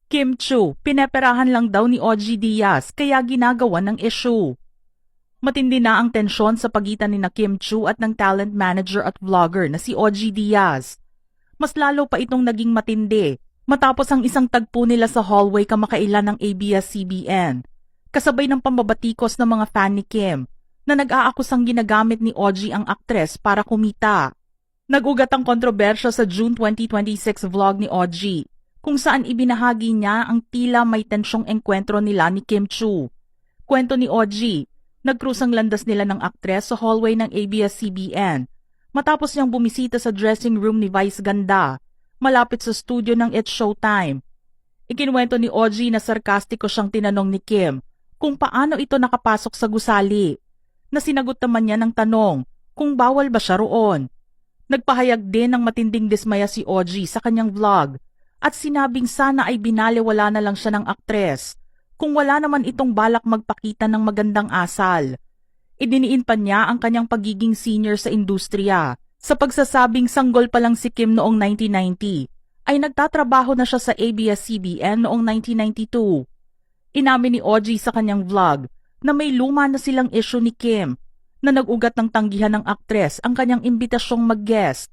Kim Chu, pineperahan lang daw ni OG Diaz kaya ginagawa ng issue. Matindi na ang tensyon sa pagitan ni Kim Chu at ng talent manager at vlogger na si OG Diaz. Mas lalo pa itong naging matindi matapos ang isang tagpo nila sa hallway kamakailan ng ABS-CBN. Kasabay ng pambabatikos ng mga fan ni Kim na nag-aakusang ginagamit ni OG ang aktres para kumita. Nag-ugat ang kontrobersya sa June 2026 vlog ni OG kung saan ibinahagi niya ang tila may tensyong engkwentro nila ni Kim Chu. Kwento ni OG, nagkrusang landas nila ng aktres sa hallway ng ABS-CBN matapos niyang bumisita sa dressing room ni Vice Ganda malapit sa studio ng It's Showtime. Ikinwento ni OG na sarkastiko siyang tinanong ni Kim kung paano ito nakapasok sa gusali, na sinagot naman niya ng tanong kung bawal ba siya roon. Nagpahayag din ng matinding dismaya si OG sa kanyang vlog at sinabing sana ay binaliwala na lang siya ng aktres kung wala naman itong balak magpakita ng magandang asal. Idiniin pa niya ang kanyang pagiging senior sa industriya sa pagsasabing sanggol pa lang si Kim noong 1990 ay nagtatrabaho na siya sa ABS-CBN noong 1992. Inamin ni OG sa kanyang vlog na may luma na silang issue ni Kim na nag-ugat ng tanggihan ng aktres ang kanyang imbitasyong mag-guest.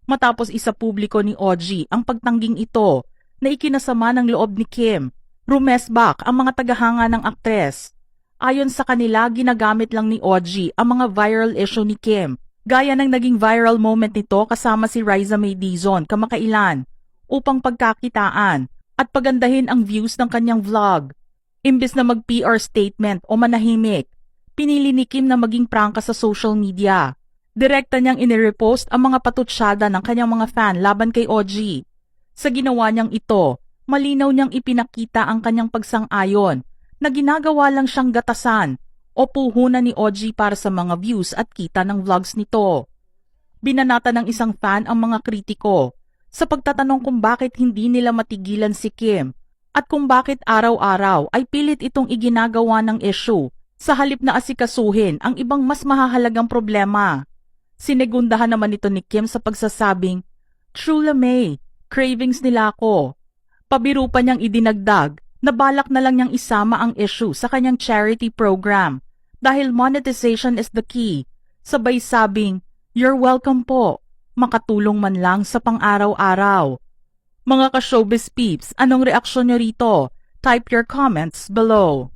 Matapos isa publiko ni OG ang pagtangging ito na ikinasama ng loob ni Kim, rumesbak ang mga tagahanga ng aktres. Ayon sa kanila, ginagamit lang ni OG ang mga viral issue ni Kim, gaya ng naging viral moment nito kasama si Riza May Dizon kamakailan, upang pagkakitaan at pagandahin ang views ng kanyang vlog. Imbes na mag-PR statement o manahimik, pinili ni Kim na maging prangka sa social media. Direkta niyang inirepost ang mga patutsyada ng kanyang mga fan laban kay OG. Sa ginawa niyang ito, malinaw niyang ipinakita ang kanyang pagsang-ayon na ginagawa lang siyang gatasan o puhunan ni OG para sa mga views at kita ng vlogs nito. Binanata ng isang fan ang mga kritiko sa pagtatanong kung bakit hindi nila matigilan si Kim at kung bakit araw-araw ay pilit itong iginagawa ng issue sa halip na asikasuhin ang ibang mas mahahalagang problema. Sinegundahan naman ito ni Kim sa pagsasabing, "True Lamay, cravings nila ako." Pabiro pa niyang idinagdag na balak na lang niyang isama ang issue sa kanyang charity program dahil monetization is the key. Sabay sabing, "You're welcome po, makatulong man lang sa pang-araw-araw." Mga ka-showbiz peeps, anong reaksyon niyo rito? Type your comments below.